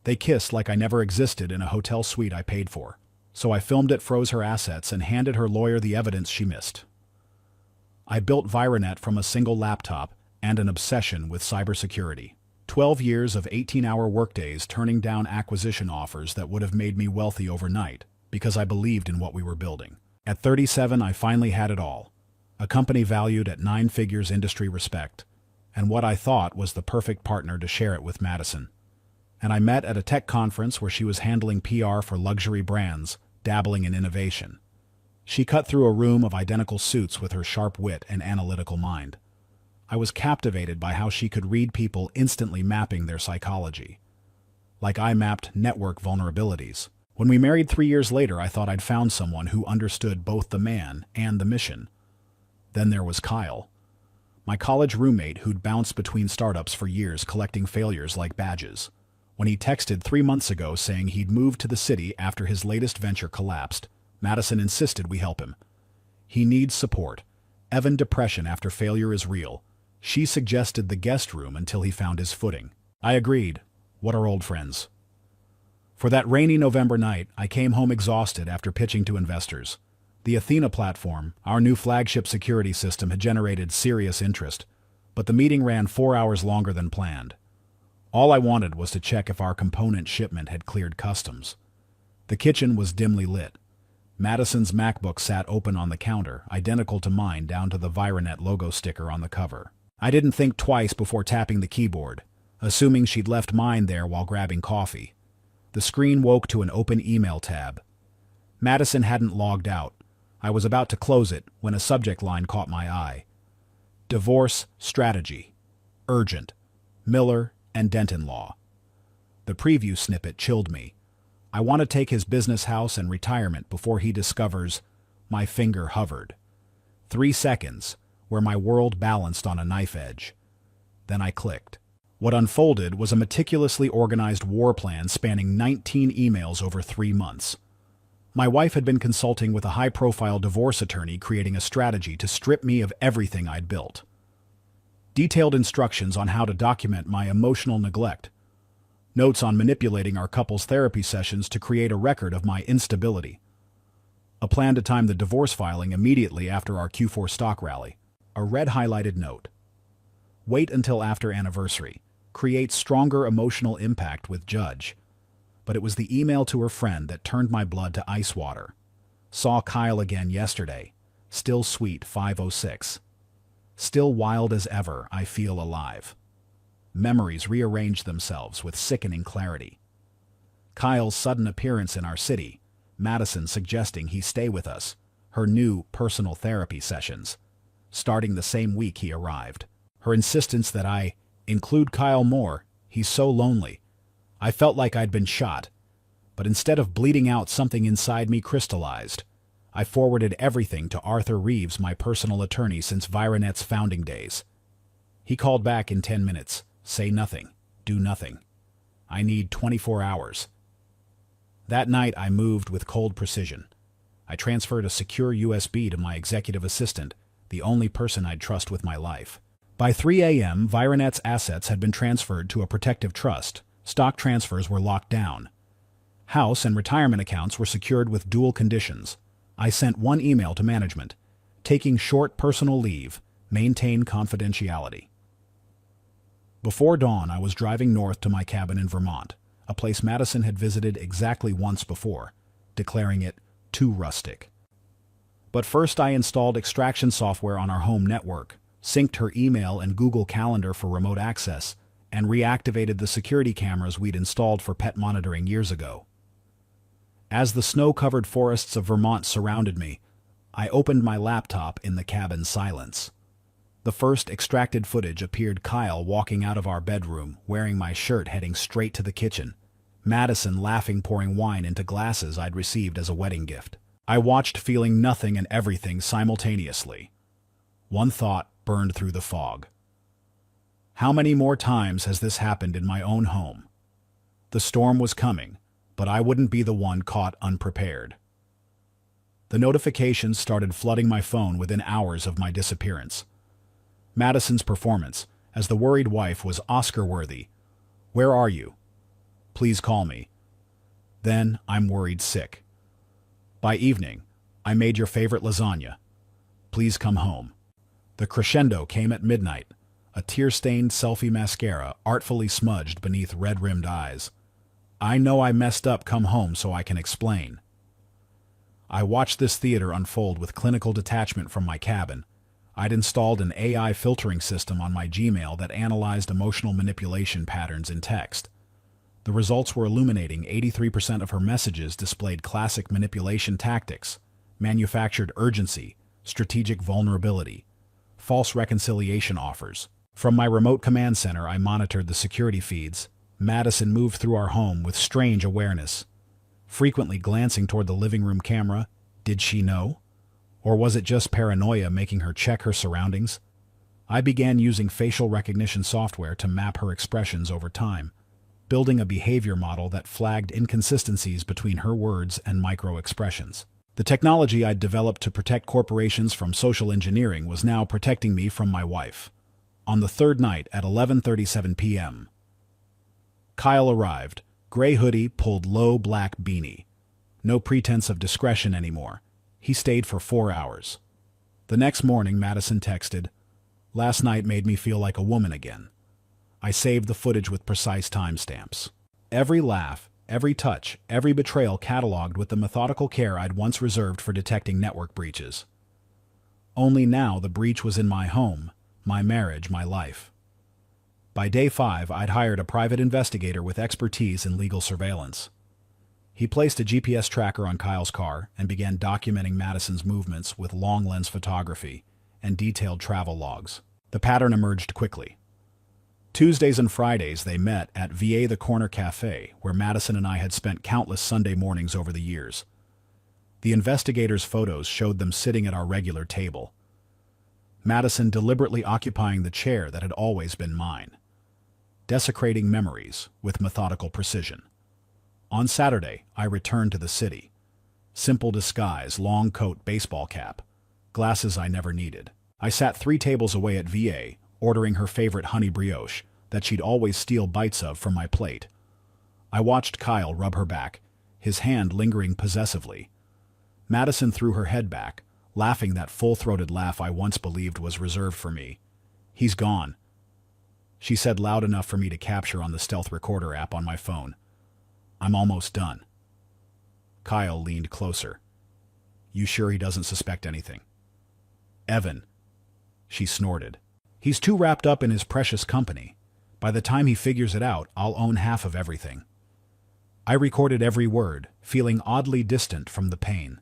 They kissed like I never existed in a hotel suite I paid for. So I filmed it, froze her assets, and handed her lawyer the evidence she missed. I built Viranet from a single laptop and an obsession with cybersecurity. 12 years of 18-hour workdays turning down acquisition offers that would have made me wealthy overnight because I believed in what we were building. At 37, I finally had it all. A company valued at 9 figures, industry respect, and what I thought was the perfect partner to share it with, Madison. And I met at a tech conference where she was handling PR for luxury brands, dabbling in innovation. She cut through a room of identical suits with her sharp wit and analytical mind. I was captivated by how she could read people, instantly mapping their psychology. Like I mapped network vulnerabilities. When we married 3 years later, I thought I'd found someone who understood both the man and the mission. Then there was Kyle, my college roommate who'd bounced between startups for years, collecting failures like badges. When he texted 3 months ago saying he'd moved to the city after his latest venture collapsed, Madison insisted we help him. He needs support. Evan, depression after failure is real. She suggested the guest room until he found his footing. I agreed. What are old friends? For that rainy November night, I came home exhausted after pitching to investors. The Athena platform, our new flagship security system, had generated serious interest, but the meeting ran 4 hours longer than planned. All I wanted was to check if our component shipment had cleared customs. The kitchen was dimly lit. Madison's MacBook sat open on the counter, identical to mine down to the Viranet logo sticker on the cover. I didn't think twice before tapping the keyboard, assuming she'd left mine there while grabbing coffee. The screen woke to an open email tab. Madison hadn't logged out. I was about to close it when a subject line caught my eye. Divorce strategy. Urgent. Miller and Denton Law. The preview snippet chilled me. I want to take his business house and retirement before he discovers. My finger hovered. 3 seconds, where my world balanced on a knife edge. Then I clicked. What unfolded was a meticulously organized war plan spanning 19 emails over 3 months. My wife had been consulting with a high-profile divorce attorney, creating a strategy to strip me of everything I'd built. Detailed instructions on how to document my emotional neglect. Notes on manipulating our couple's therapy sessions to create a record of my instability. A plan to time the divorce filing immediately after our Q4 stock rally. A red highlighted note. Wait until after anniversary. Create stronger emotional impact with Judge. But it was the email to her friend that turned my blood to ice water. Saw Kyle again yesterday. Still sweet, 5:06. Still wild as ever, I feel alive. Memories rearranged themselves with sickening clarity. Kyle's sudden appearance in our city, Madison suggesting he stay with us, her new personal therapy sessions, starting the same week he arrived. Her insistence that I include Kyle more, he's so lonely. I felt like I'd been shot, but instead of bleeding out, something inside me crystallized. I forwarded everything to Arthur Reeves, my personal attorney since Viranet's founding days. He called back in 10 minutes. Say nothing. Do nothing. I need 24 hours. That night I moved with cold precision. I transferred a secure USB to my executive assistant, the only person I'd trust with my life. By 3 a.m., Viranet's assets had been transferred to a protective trust. Stock transfers were locked down. House and retirement accounts were secured with dual conditions. I sent one email to management. Taking short personal leave. Maintain confidentiality. Before dawn, I was driving north to my cabin in Vermont, a place Madison had visited exactly once before, declaring it too rustic. But first I installed extraction software on our home network, synced her email and Google Calendar for remote access, and reactivated the security cameras we'd installed for pet monitoring years ago. As the snow-covered forests of Vermont surrounded me, I opened my laptop in the cabin's silence. The first extracted footage appeared Kyle walking out of our bedroom, wearing my shirt, heading straight to the kitchen. Madison laughing, pouring wine into glasses I'd received as a wedding gift. I watched, feeling nothing and everything simultaneously. One thought burned through the fog. How many more times has this happened in my own home? The storm was coming, but I wouldn't be the one caught unprepared. The notifications started flooding my phone within hours of my disappearance. Madison's performance, as the worried wife, was Oscar-worthy. Where are you? Please call me. Then, I'm worried sick. By evening, I made your favorite lasagna. Please come home. The crescendo came at midnight, a tear-stained selfie mascara artfully smudged beneath red-rimmed eyes. I know I messed up, come home so I can explain. I watched this theater unfold with clinical detachment from my cabin. I'd installed an AI filtering system on my Gmail that analyzed emotional manipulation patterns in text. The results were illuminating. 83% of her messages displayed classic manipulation tactics: manufactured urgency, strategic vulnerability, false reconciliation offers. From my remote command center, I monitored the security feeds. Madison moved through our home with strange awareness, frequently glancing toward the living room camera. Did she know? Or was it just paranoia making her check her surroundings? I began using facial recognition software to map her expressions over time, building a behavior model that flagged inconsistencies between her words and micro-expressions. The technology I'd developed to protect corporations from social engineering was now protecting me from my wife. On the third night at 11:37 p.m., Kyle arrived, gray hoodie pulled low black beanie. No pretense of discretion anymore. He stayed for 4 hours. The next morning, Madison texted, "Last night made me feel like a woman again." I saved the footage with precise timestamps. Every laugh, every touch, every betrayal cataloged with the methodical care I'd once reserved for detecting network breaches. Only now the breach was in my home, my marriage, my life. By day 5, I'd hired a private investigator with expertise in legal surveillance. He placed a GPS tracker on Kyle's car and began documenting Madison's movements with long-lens photography and detailed travel logs. The pattern emerged quickly. Tuesdays and Fridays they met at VA the Corner Cafe, where Madison and I had spent countless Sunday mornings over the years. The investigator's photos showed them sitting at our regular table, Madison deliberately occupying the chair that had always been mine, desecrating memories with methodical precision. On Saturday, I returned to the city. Simple disguise, long coat, baseball cap, glasses I never needed. I sat 3 tables away at VA, ordering her favorite honey brioche that she'd always steal bites of from my plate. I watched Kyle rub her back, his hand lingering possessively. Madison threw her head back, laughing that full-throated laugh I once believed was reserved for me. "He's gone," she said loud enough for me to capture on the stealth recorder app on my phone. "I'm almost done." Kyle leaned closer. "You sure he doesn't suspect anything?" "Evan," she snorted. "He's too wrapped up in his precious company. By the time he figures it out, I'll own half of everything." I recorded every word, feeling oddly distant from the pain.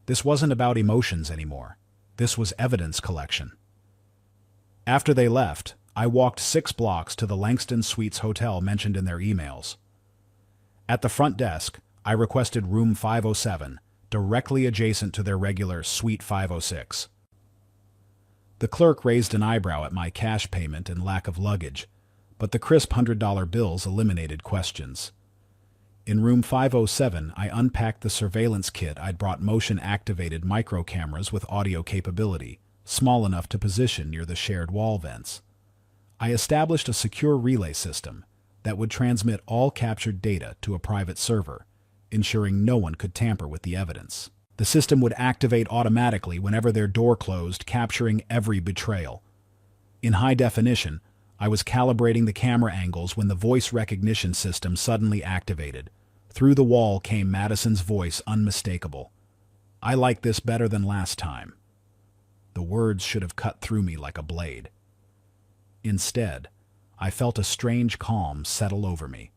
This wasn't about emotions anymore. This was evidence collection. After they left, I walked 6 blocks to the Langston Suites hotel mentioned in their emails. At the front desk, I requested room 507, directly adjacent to their regular Suite 506. The clerk raised an eyebrow at my cash payment and lack of luggage, but the crisp $100 bills eliminated questions. In room 507, I unpacked the surveillance kit I'd brought, motion-activated micro cameras with audio capability, small enough to position near the shared wall vents. I established a secure relay system that would transmit all captured data to a private server, ensuring no one could tamper with the evidence. The system would activate automatically whenever their door closed, capturing every betrayal. In high definition, I was calibrating the camera angles when the voice recognition system suddenly activated. Through the wall came Madison's voice, unmistakable. "I like this better than last time." The words should have cut through me like a blade. Instead, I felt a strange calm settle over me.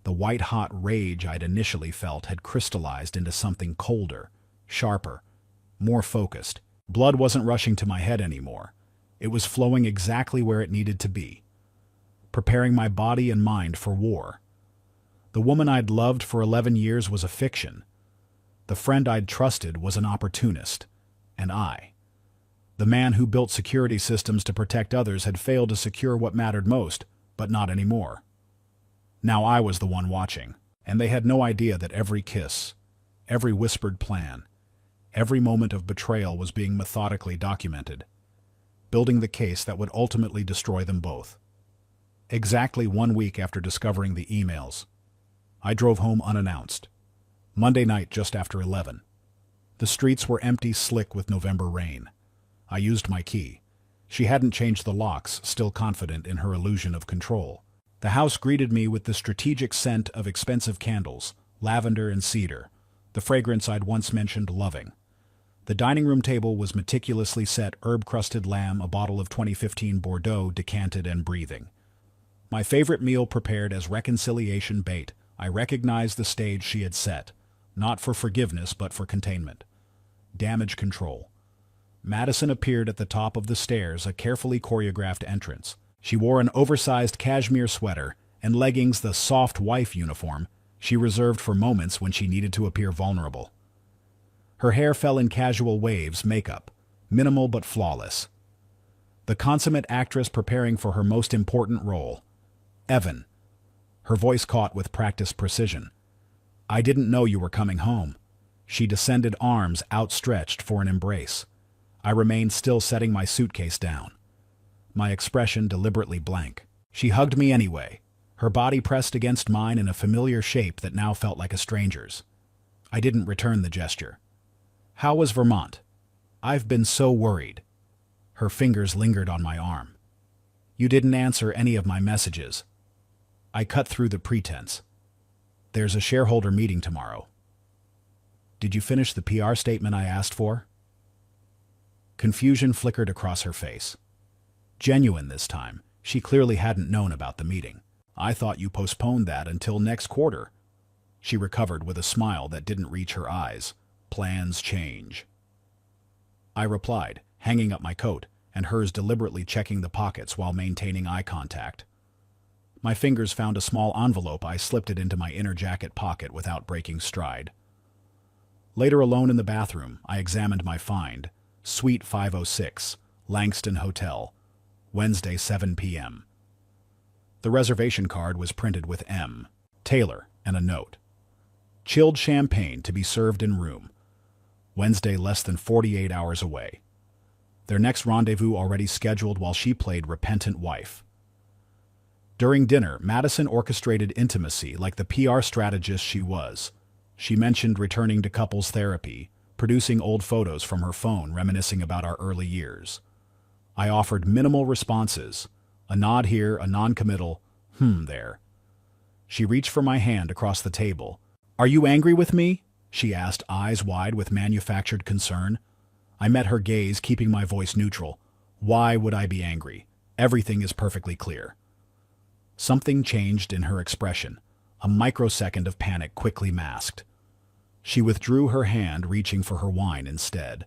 The white-hot rage I'd initially felt had crystallized into something colder, sharper, more focused. Blood wasn't rushing to my head anymore. It was flowing exactly where it needed to be, preparing my body and mind for war. The woman I'd loved for 11 years was a fiction. The friend I'd trusted was an opportunist. And I, the man who built security systems to protect others, had failed to secure what mattered most, but not anymore. Now I was the one watching, and they had no idea that every kiss, every whispered plan, every moment of betrayal was being methodically documented, building the case that would ultimately destroy them both. Exactly 1 week after discovering the emails, I drove home unannounced. Monday night just after 11. The streets were empty, slick with November rain. I used my key. She hadn't changed the locks, still confident in her illusion of control. The house greeted me with the strategic scent of expensive candles, lavender and cedar, the fragrance I'd once mentioned loving. The dining room table was meticulously set, herb-crusted lamb, a bottle of 2015 Bordeaux decanted and breathing. My favorite meal prepared as reconciliation bait. I recognized the stage she had set, not for forgiveness but for containment. Damage control. Madison appeared at the top of the stairs, a carefully choreographed entrance. She wore an oversized cashmere sweater and leggings, the soft wife uniform she reserved for moments when she needed to appear vulnerable. Her hair fell in casual waves, makeup, minimal but flawless. The consummate actress preparing for her most important role. Evan. Her voice caught with practiced precision. "I didn't know you were coming home." She descended, arms outstretched for an embrace. I remained still, setting my suitcase down, my expression deliberately blank. She hugged me anyway, her body pressed against mine in a familiar shape that now felt like a stranger's. I didn't return the gesture. "How was Vermont? I've been so worried." Her fingers lingered on my arm. "You didn't answer any of my messages." I cut through the pretense. "There's a shareholder meeting tomorrow." "Did you finish the PR statement I asked for?" Confusion flickered across her face. Genuine this time. She clearly hadn't known about the meeting. "I thought you postponed that until next quarter." She recovered with a smile that didn't reach her eyes. "Plans change." I replied, hanging up my coat, and hers deliberately checking the pockets while maintaining eye contact. My fingers found a small envelope. I slipped it into my inner jacket pocket without breaking stride. Later, alone in the bathroom, I examined my find. Suite 506, Langston Hotel, Wednesday 7 p.m. The reservation card was printed with M. Taylor and a note. Chilled champagne to be served in room. Wednesday less than 48 hours away. Their next rendezvous already scheduled while she played repentant wife. During dinner, Madison orchestrated intimacy like the PR strategist she was. She mentioned returning to couples therapy, producing old photos from her phone reminiscing about our early years. I offered minimal responses, a nod here, a non-committal there. She reached for my hand across the table. "Are you angry with me?" she asked, eyes wide with manufactured concern. I met her gaze, keeping my voice neutral. "Why would I be angry? Everything is perfectly clear." Something changed in her expression, a microsecond of panic quickly masked. She withdrew her hand, reaching for her wine instead.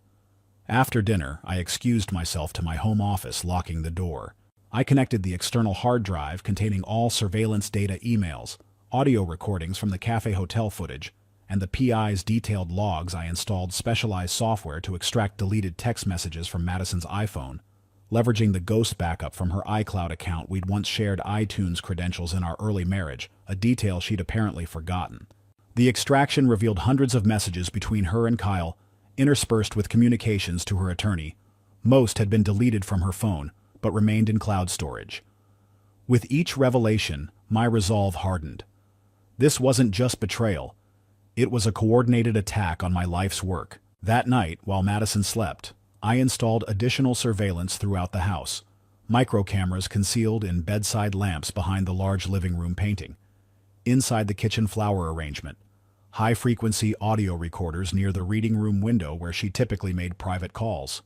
After dinner, I excused myself to my home office, locking the door. I connected the external hard drive containing all surveillance data, emails, audio recordings from the cafe hotel footage, and the PI's detailed logs. I installed specialized software to extract deleted text messages from Madison's iPhone, leveraging the ghost backup from her iCloud account. We'd once shared iTunes credentials in our early marriage, a detail she'd apparently forgotten. The extraction revealed hundreds of messages between her and Kyle, interspersed with communications to her attorney. Most had been deleted from her phone, but remained in cloud storage. With each revelation, my resolve hardened. This wasn't just betrayal. It was a coordinated attack on my life's work. That night, while Madison slept, I installed additional surveillance throughout the house. Micro cameras concealed in bedside lamps behind the large living room painting. Inside the kitchen flower arrangement. High-frequency audio recorders near the reading room window where she typically made private calls.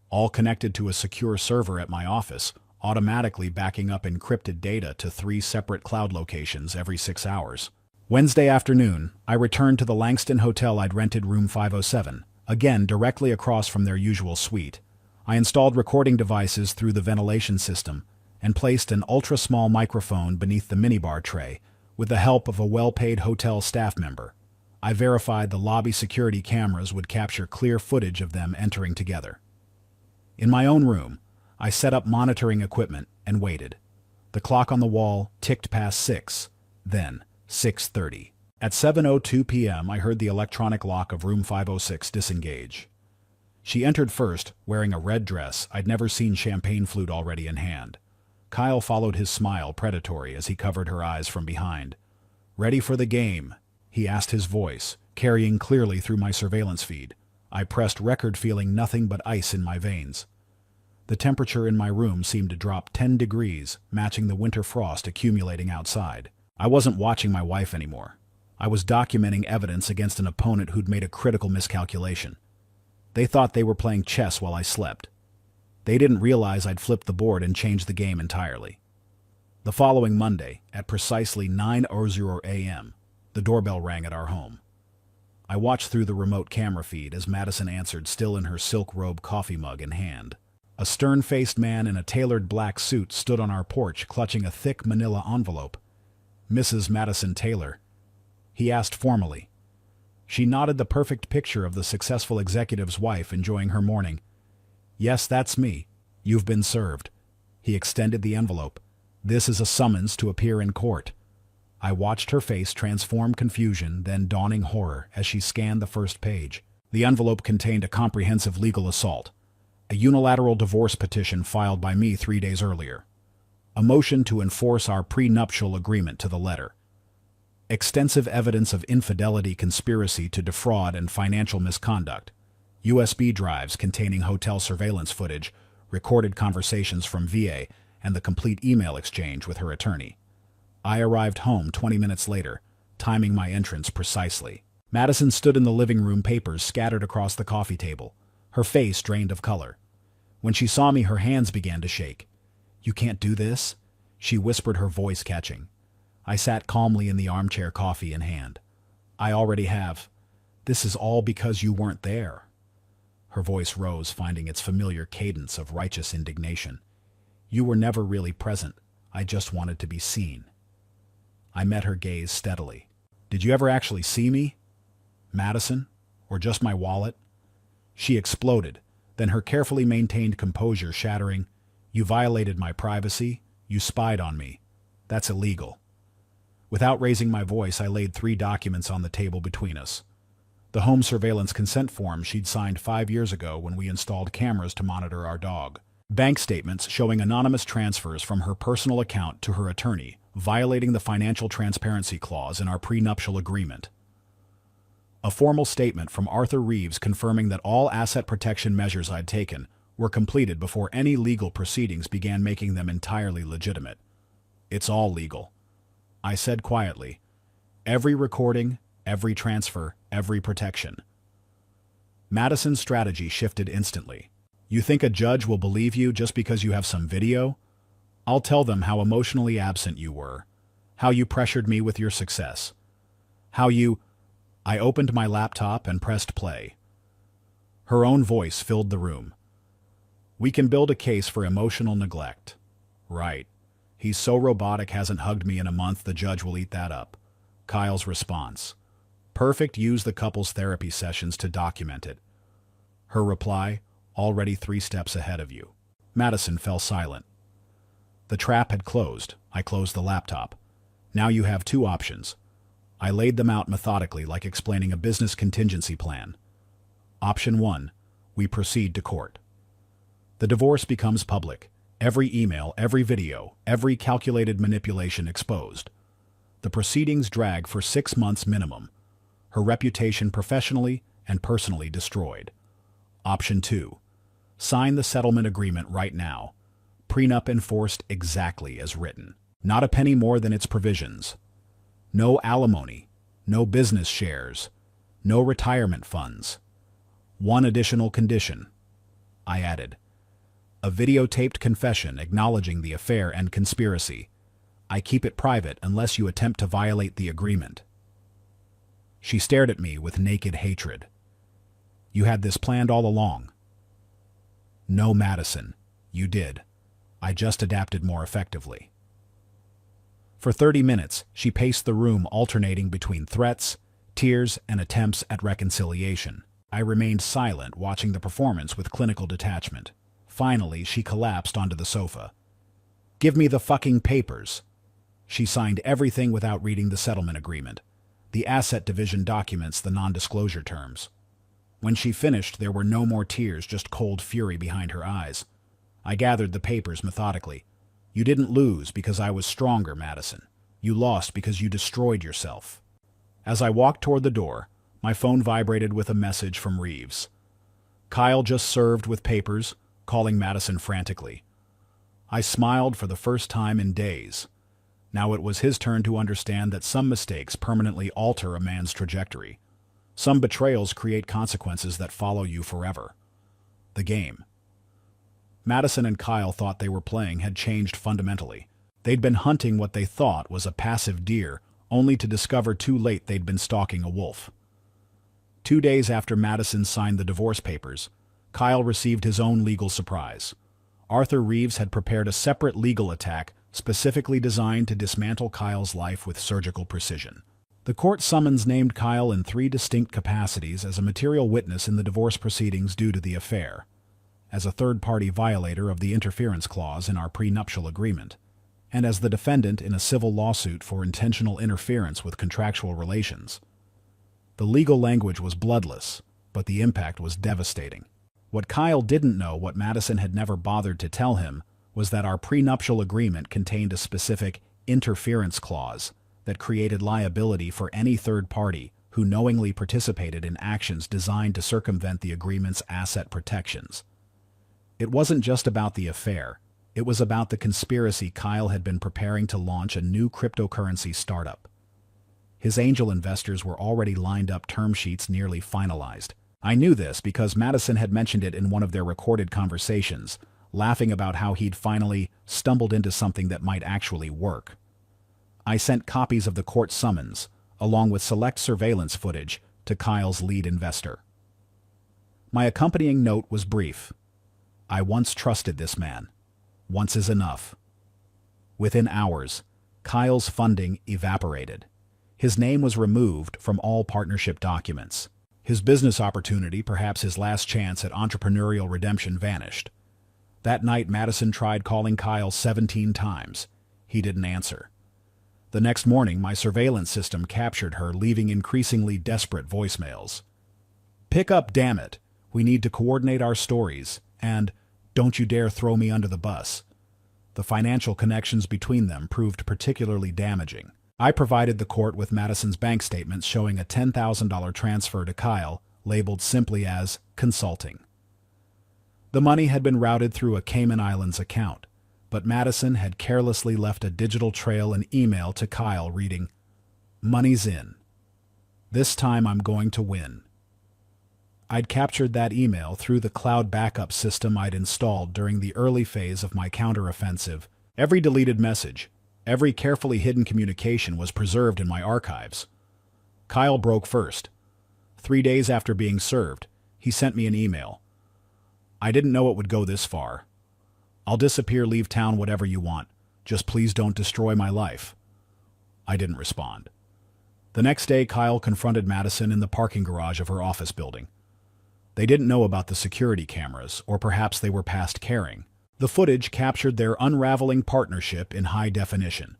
All connected to a secure server at my office, automatically backing up encrypted data to 3 separate cloud locations every 6 hours. Wednesday afternoon, I returned to the Langston Hotel. I'd rented room 507, again directly across from their usual suite. I installed recording devices through the ventilation system and placed an ultra-small microphone beneath the minibar tray, with the help of a well-paid hotel staff member. I verified the lobby security cameras would capture clear footage of them entering together. In my own room, I set up monitoring equipment and waited. The clock on the wall ticked past 6, then 6:30. At 7:02 p.m., I heard the electronic lock of room 506 disengage. She entered first, wearing a red dress. I'd never seen champagne flute already in hand. Kyle followed his smile predatory as he covered her eyes from behind. "Ready for the game?" he asked, his voice carrying clearly through my surveillance feed. I pressed record, feeling nothing but ice in my veins. The temperature in my room seemed to drop 10 degrees, matching the winter frost accumulating outside. I wasn't watching my wife anymore. I was documenting evidence against an opponent who'd made a critical miscalculation. They thought they were playing chess while I slept. They didn't realize I'd flipped the board and changed the game entirely. The following Monday, at precisely 9:00 a.m., the doorbell rang at our home. I watched through the remote camera feed as Madison answered, still in her silk robe, coffee mug in hand. A stern-faced man in a tailored black suit stood on our porch, clutching a thick manila envelope. "Mrs. Madison Taylor?" he asked formally. She nodded, the perfect picture of the successful executive's wife enjoying her morning. "Yes, that's me. You've been served." He extended the envelope. "This is a summons to appear in court." I watched her face transform confusion, then dawning horror as she scanned the first page. The envelope contained a comprehensive legal assault, a unilateral divorce petition filed by me 3 days earlier, a motion to enforce our prenuptial agreement to the letter, extensive evidence of infidelity, conspiracy to defraud, and financial misconduct, USB drives containing hotel surveillance footage, recorded conversations from VA, and the complete email exchange with her attorney. I arrived home 20 minutes later, timing my entrance precisely. Madison stood in the living room, papers scattered across the coffee table, her face drained of color. When she saw me, her hands began to shake. "You can't do this," she whispered, her voice catching. I sat calmly in the armchair, coffee in hand. "I already have. This is all because you weren't there." Her voice rose, finding its familiar cadence of righteous indignation. "You were never really present. I just wanted to be seen." I met her gaze steadily. "Did you ever actually see me, Madison? Or just my wallet?" She exploded, then her carefully maintained composure shattering. "You violated my privacy. You spied on me. That's illegal." Without raising my voice, I laid 3 documents on the table between us. The home surveillance consent form she'd signed 5 years ago when we installed cameras to monitor our dog. Bank statements showing anonymous transfers from her personal account to her attorney, violating the financial transparency clause in our prenuptial agreement. A formal statement from Arthur Reeves confirming that all asset protection measures I'd taken were completed before any legal proceedings began, making them entirely legitimate. "It's all legal," I said quietly. "Every recording, every transfer, every protection." Madison's strategy shifted instantly. "You think a judge will believe you just because you have some video? I'll tell them how emotionally absent you were, how you pressured me with your success, how you—" I opened my laptop and pressed play. Her own voice filled the room. "We can build a case for emotional neglect." "Right. He's so robotic, hasn't hugged me in a month, the judge will eat that up." Kyle's response. "Perfect, use the couple's therapy sessions to document it." Her reply, "Already 3 steps ahead of you." Madison fell silent. The trap had closed. I closed the laptop. "Now you have 2 options." I laid them out methodically, like explaining a business contingency plan. Option 1, we proceed to court. The divorce becomes public. Every email, every video, every calculated manipulation exposed. The proceedings drag for 6 months minimum. Her reputation professionally and personally destroyed. Option 2, sign the settlement agreement right now. Prenup enforced exactly as written. Not a penny more than its provisions. No alimony, no business shares, no retirement funds. One additional condition, I added. A videotaped confession acknowledging the affair and conspiracy. I keep it private unless you attempt to violate the agreement. She stared at me with naked hatred. "You had this planned all along." "No, Madison, you did. I just adapted more effectively." For 30 minutes, she paced the room, alternating between threats, tears, and attempts at reconciliation. I remained silent, watching the performance with clinical detachment. Finally, she collapsed onto the sofa. "Give me the fucking papers." She signed everything without reading the settlement agreement, the asset division documents, the non-disclosure terms. When she finished, there were no more tears, just cold fury behind her eyes. I gathered the papers methodically. You didn't lose because I was stronger, Madison. You lost because you destroyed yourself. As I walked toward the door, my phone vibrated with a message from Reeves. Kyle just served with papers, calling Madison frantically. I smiled for the first time in days. Now it was his turn to understand that some mistakes permanently alter a man's trajectory. Some betrayals create consequences that follow you forever. The game Madison and Kyle thought they were playing had changed fundamentally. They'd been hunting what they thought was a passive deer, only to discover too late they'd been stalking a wolf. 2 days after Madison signed the divorce papers, Kyle received his own legal surprise. Arthur Reeves had prepared a separate legal attack specifically designed to dismantle Kyle's life with surgical precision. The court summons named Kyle in 3 distinct capacities as a material witness in the divorce proceedings due to the affair, as a third-party violator of the interference clause in our prenuptial agreement, and as the defendant in a civil lawsuit for intentional interference with contractual relations. The legal language was bloodless, but the impact was devastating. What Kyle didn't know, what Madison had never bothered to tell him, was that our prenuptial agreement contained a specific interference clause that created liability for any third party who knowingly participated in actions designed to circumvent the agreement's asset protections. It wasn't just about the affair. It was about the conspiracy. Kyle had been preparing to launch a new cryptocurrency startup. His angel investors were already lined up, term sheets nearly finalized. I knew this because Madison had mentioned it in one of their recorded conversations, laughing about how he'd finally stumbled into something that might actually work. I sent copies of the court summons, along with select surveillance footage, to Kyle's lead investor. My accompanying note was brief. I once trusted this man. Once is enough. Within hours, Kyle's funding evaporated. His name was removed from all partnership documents. His business opportunity, perhaps his last chance at entrepreneurial redemption, vanished. That night, Madison tried calling Kyle 17 times. He didn't answer. The next morning, my surveillance system captured her, leaving increasingly desperate voicemails. "Pick up, damn it. We need to coordinate our stories," and "Don't you dare throw me under the bus." The financial connections between them proved particularly damaging. I provided the court with Madison's bank statements showing a $10,000 transfer to Kyle, labeled simply as consulting. The money had been routed through a Cayman Islands account, but Madison had carelessly left a digital trail and email to Kyle reading, "Money's in. This time I'm going to win." I'd captured that email through the cloud backup system I'd installed during the early phase of my counteroffensive. Every deleted message, every carefully hidden communication was preserved in my archives. Kyle broke first. 3 days after being served, he sent me an email. "I didn't know it would go this far. I'll disappear, leave town, whatever you want. Just please don't destroy my life." I didn't respond. The next day, Kyle confronted Madison in the parking garage of her office building. They didn't know about the security cameras, or perhaps they were past caring. The footage captured their unraveling partnership in high definition.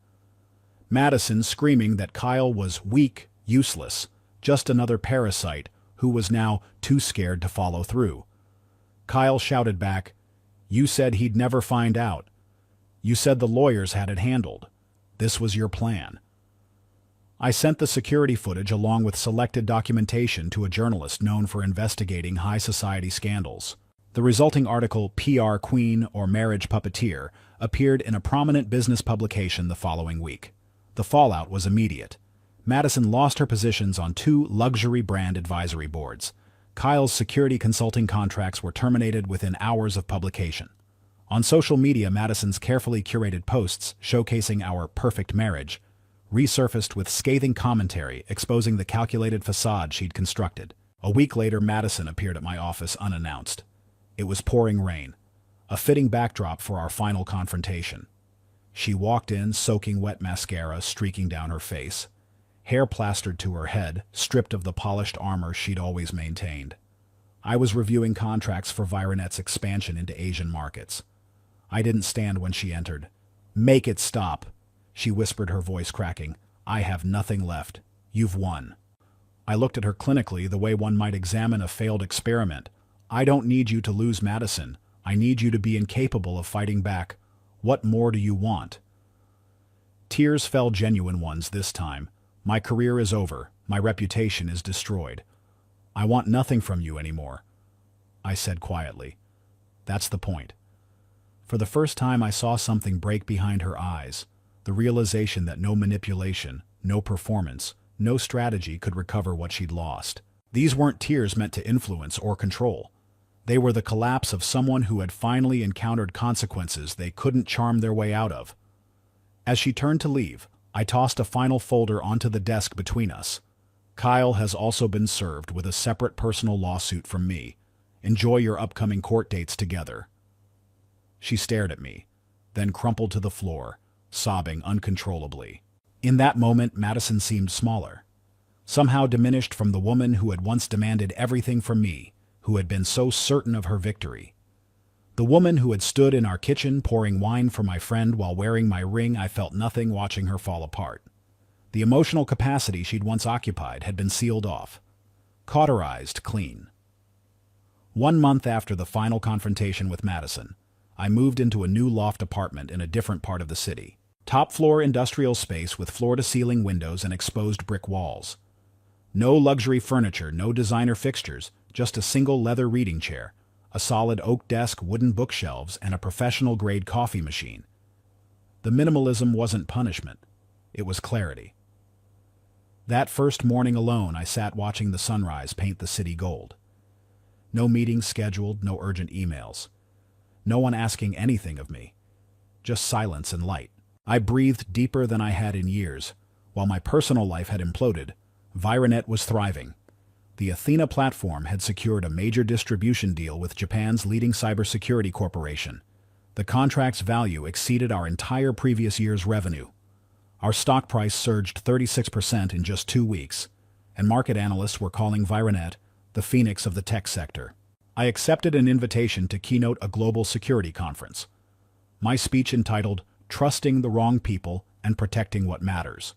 Madison screaming that Kyle was weak, useless, just another parasite who was now too scared to follow through. Kyle shouted back, "You said he'd never find out. You said the lawyers had it handled. This was your plan." I sent the security footage along with selected documentation to a journalist known for investigating high society scandals. The resulting article, "PR Queen or Marriage Puppeteer," appeared in a prominent business publication the following week. The fallout was immediate. Madison lost her positions on 2 luxury brand advisory boards. Kyle's security consulting contracts were terminated within hours of publication. On social media, Madison's carefully curated posts showcasing our perfect marriage resurfaced with scathing commentary exposing the calculated facade she'd constructed. A week later, Madison appeared at my office unannounced. It was pouring rain, a fitting backdrop for our final confrontation. She walked in, soaking wet mascara streaking down her face, hair plastered to her head, stripped of the polished armor she'd always maintained. I was reviewing contracts for Vironet's expansion into Asian markets. I didn't stand when she entered. "Make it stop," she whispered, her voice cracking. "I have nothing left. You've won." I looked at her clinically, the way one might examine a failed experiment. "I don't need you to lose, Madison. I need you to be incapable of fighting back. What more do you want?" Tears fell, genuine ones this time. "My career is over. My reputation is destroyed. I want nothing from you anymore," I said quietly. "That's the point." For the first time I saw something break behind her eyes, the realization that no manipulation, no performance, no strategy could recover what she'd lost. These weren't tears meant to influence or control. They were the collapse of someone who had finally encountered consequences they couldn't charm their way out of. As she turned to leave, I tossed a final folder onto the desk between us. "Kyle has also been served with a separate personal lawsuit from me. Enjoy your upcoming court dates together." She stared at me, then crumpled to the floor, sobbing uncontrollably. In that moment, Madison seemed smaller, somehow diminished from the woman who had once demanded everything from me, who had been so certain of her victory. The woman who had stood in our kitchen pouring wine for my friend while wearing my ring. I felt nothing watching her fall apart. The emotional capacity she'd once occupied had been sealed off, cauterized clean. 1 month after the final confrontation with Madison, I moved into a new loft apartment in a different part of the city. Top-floor industrial space with floor-to-ceiling windows and exposed brick walls. No luxury furniture, no designer fixtures, just a single leather reading chair, a solid oak desk, wooden bookshelves, and a professional-grade coffee machine. The minimalism wasn't punishment. It was clarity. That first morning alone, I sat watching the sunrise paint the city gold. No meetings scheduled, no urgent emails. No one asking anything of me. Just silence and light. I breathed deeper than I had in years. While my personal life had imploded, Viranet was thriving. The Athena platform had secured a major distribution deal with Japan's leading cybersecurity corporation. The contract's value exceeded our entire previous year's revenue. Our stock price surged 36% in just 2 weeks, and market analysts were calling Viranet the phoenix of the tech sector. I accepted an invitation to keynote a global security conference. My speech entitled, "Trusting the Wrong People and Protecting What Matters."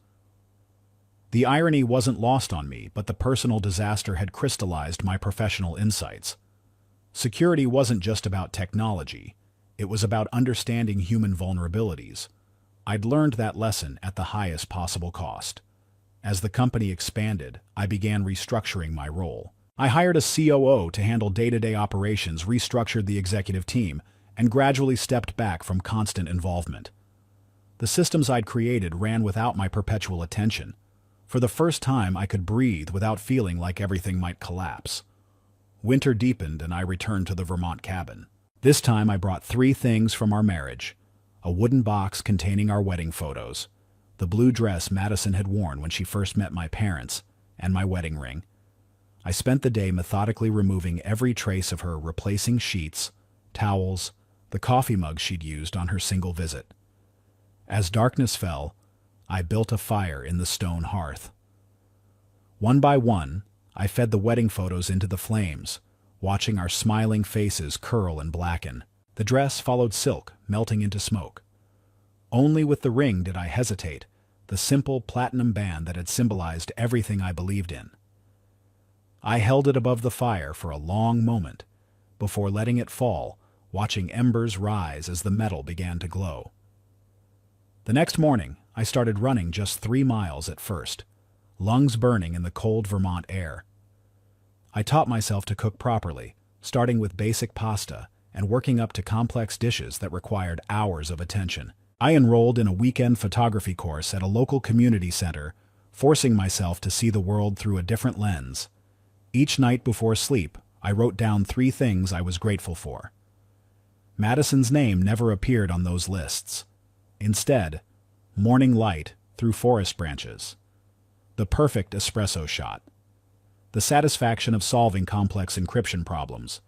The irony wasn't lost on me, but the personal disaster had crystallized my professional insights. Security wasn't just about technology. It was about understanding human vulnerabilities. I'd learned that lesson at the highest possible cost. As the company expanded, I began restructuring my role. I hired a COO to handle day-to-day operations, restructured the executive team, and gradually stepped back from constant involvement. The systems I'd created ran without my perpetual attention. For the first time, I could breathe without feeling like everything might collapse. Winter deepened and I returned to the Vermont cabin. This time I brought 3 things from our marriage: a wooden box containing our wedding photos, the blue dress Madison had worn when she first met my parents, and my wedding ring. I spent the day methodically removing every trace of her, replacing sheets, towels, the coffee mug she'd used on her single visit. As darkness fell, I built a fire in the stone hearth. One by one, I fed the wedding photos into the flames, watching our smiling faces curl and blacken. The dress followed silk, melting into smoke. Only with the ring did I hesitate, the simple platinum band that had symbolized everything I believed in. I held it above the fire for a long moment, before letting it fall, watching embers rise as the metal began to glow. The next morning, I started running just 3 miles at first, lungs burning in the cold Vermont air. I taught myself to cook properly, starting with basic pasta and working up to complex dishes that required hours of attention. I enrolled in a weekend photography course at a local community center, forcing myself to see the world through a different lens. Each night before sleep, I wrote down 3 things I was grateful for. Madison's name never appeared on those lists. Instead, morning light through forest branches, the perfect espresso shot, the satisfaction of solving complex encryption problems.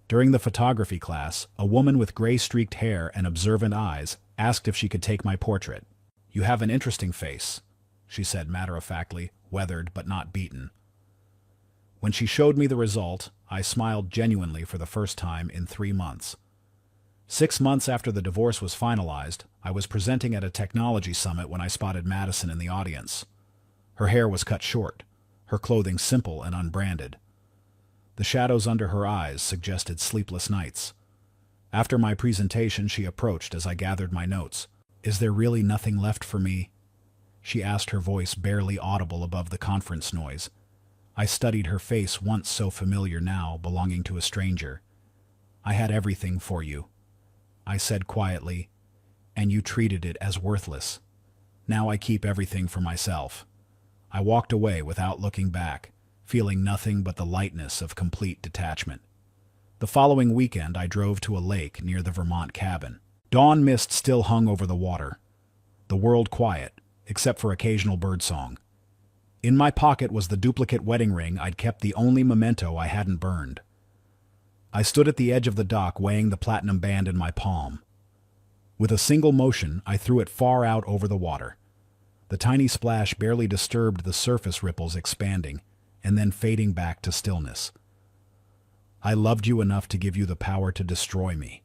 During the photography class, a woman with gray-streaked hair and observant eyes asked if she could take my portrait. "You have an interesting face," she said matter-of-factly, weathered but not beaten. When she showed me the result, I smiled genuinely for the first time in 3 months. 6 months after the divorce was finalized, I was presenting at a technology summit when I spotted Madison in the audience. Her hair was cut short, her clothing simple and unbranded. The shadows under her eyes suggested sleepless nights. After my presentation, she approached as I gathered my notes. "Is there really nothing left for me?" she asked, her voice barely audible above the conference noise. I studied her face, once so familiar, now belonging to a stranger. "I had everything for you," I said quietly, "and you treated it as worthless. Now I keep everything for myself." I walked away without looking back, feeling nothing but the lightness of complete detachment. The following weekend, I drove to a lake near the Vermont cabin. Dawn mist still hung over the water, the world quiet, except for occasional birdsong. In my pocket was the duplicate wedding ring I'd kept, the only memento I hadn't burned. I stood at the edge of the dock, weighing the platinum band in my palm. With a single motion, I threw it far out over the water. The tiny splash barely disturbed the surface ripples expanding and then fading back to stillness. "I loved you enough to give you the power to destroy me,"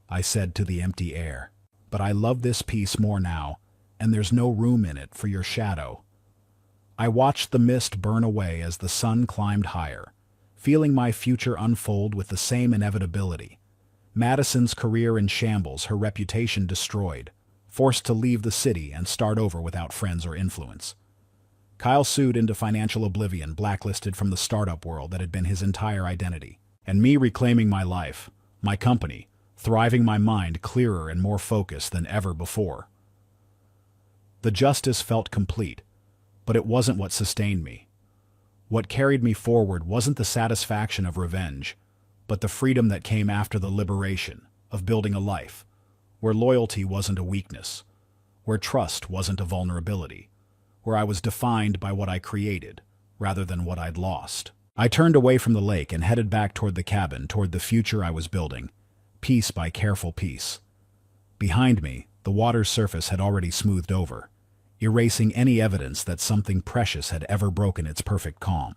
I said to the empty air. "But I love this piece more now, and there's no room in it for your shadow." I watched the mist burn away as the sun climbed higher, feeling my future unfold with the same inevitability. Madison's career in shambles, her reputation destroyed, forced to leave the city and start over without friends or influence. Kyle sued into financial oblivion, blacklisted from the startup world that had been his entire identity. And me reclaiming my life, my company, thriving, my mind clearer and more focused than ever before. The justice felt complete, but it wasn't what sustained me. What carried me forward wasn't the satisfaction of revenge, but the freedom that came after the liberation of building a life where loyalty wasn't a weakness, where trust wasn't a vulnerability, where I was defined by what I created rather than what I'd lost. I turned away from the lake and headed back toward the cabin, toward the future I was building, piece by careful piece. Behind me, the water's surface had already smoothed over, erasing any evidence that something precious had ever broken its perfect calm.